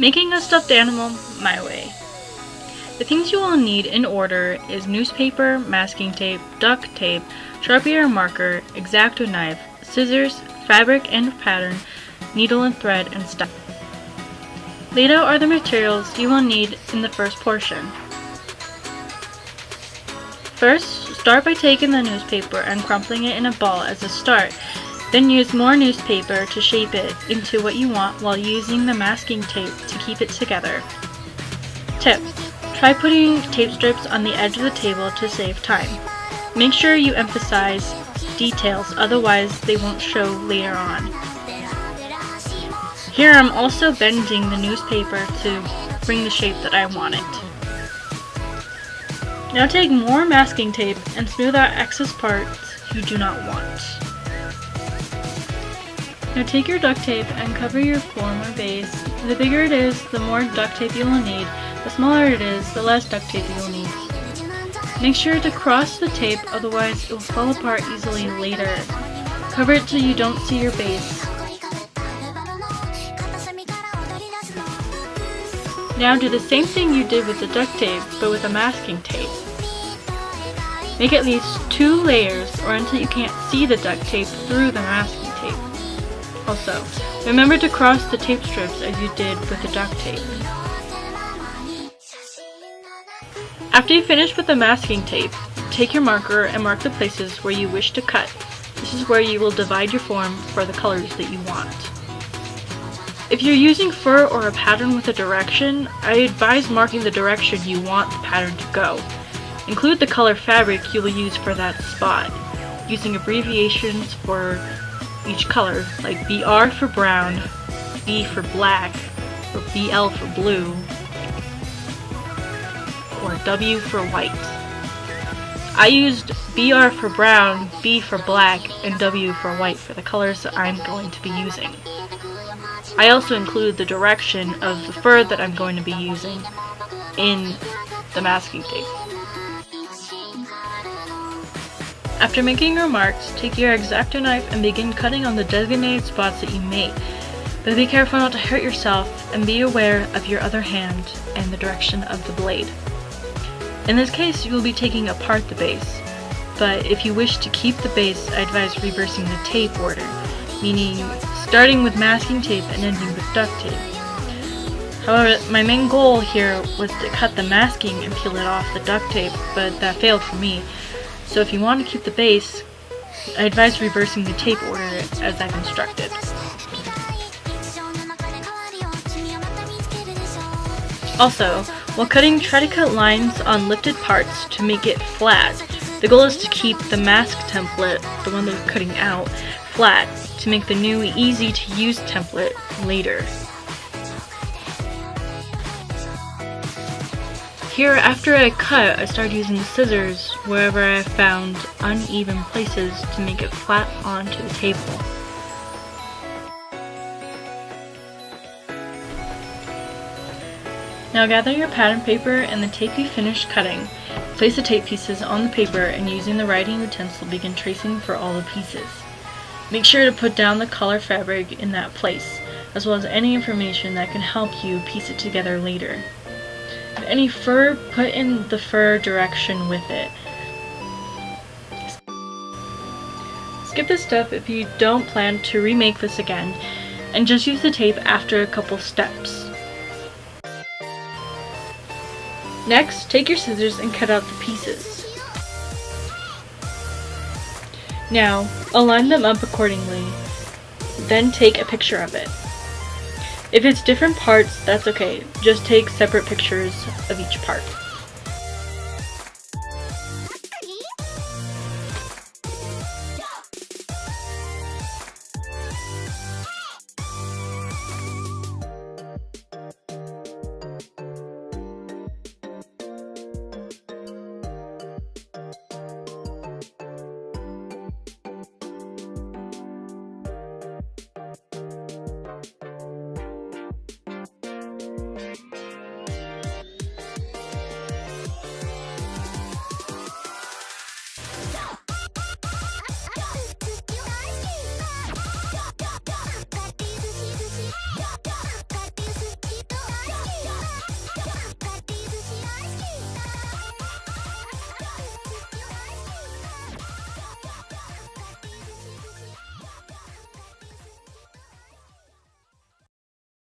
Making a stuffed animal my way. The things you will need in order is newspaper, masking tape, duct tape, Sharpie or marker, X-Acto knife, scissors, fabric and pattern, needle and thread, and stuff. Laid out are the materials you will need in the first portion. First, start by taking the newspaper and crumpling it in a ball as a start. Then use more newspaper to shape it into what you want while using the masking tape to keep it together. Tip: try putting tape strips on the edge of the table to save time. Make sure you emphasize details, otherwise they won't show later on. Here I'm also bending the newspaper to bring the shape that I want it. Now take more masking tape and smooth out excess parts you do not want. Now take your duct tape and cover your form or base. The bigger it is, the more duct tape you will need. The smaller it is, the less duct tape you will need. Make sure to cross the tape, otherwise it will fall apart easily later. Cover it till you don't see your base. Now do the same thing you did with the duct tape, but with a masking tape. Make at least 2 layers, or until you can't see the duct tape through the masking tape. Also, remember to cross the tape strips as you did with the duct tape. After you finish with the masking tape, take your marker and mark the places where you wish to cut. This is where you will divide your form for the colors that you want. If you're using fur or a pattern with a direction, I advise marking the direction you want the pattern to go. Include the color fabric you will use for that spot, using abbreviations for each color, like BR for brown, B for black, or BL for blue, or W for white. I used BR for brown, B for black, and W for white for the colors that I'm going to be using. I also include the direction of the fur that I'm going to be using in the masking tape. After making your marks, take your X-Acto knife and begin cutting on the designated spots that you made. But be careful not to hurt yourself and be aware of your other hand and the direction of the blade. In this case, you will be taking apart the base, but if you wish to keep the base, I advise reversing the tape order, meaning starting with masking tape and ending with duct tape. However, my main goal here was to cut the masking and peel it off the duct tape, but that failed for me. So if you want to keep the base, I advise reversing the tape order as I've instructed. Also, while cutting, try to cut lines on lifted parts to make it flat. The goal is to keep the mask template, the one that you're cutting out, flat to make the new easy to use template later. Here, after I cut, I started using the scissors wherever I found uneven places to make it flat onto the table. Now gather your pattern paper and the tape you finished cutting. Place the tape pieces on the paper and using the writing utensil begin tracing for all the pieces. Make sure to put down the color fabric in that place, as well as any information that can help you piece it together later. If any fur, put in the fur direction with it. Skip this step if you don't plan to remake this again, and just use the tape after a couple steps. Next, take your scissors and cut out the pieces. Now, align them up accordingly, then take a picture of it. If it's different parts, that's okay, just take separate pictures of each part.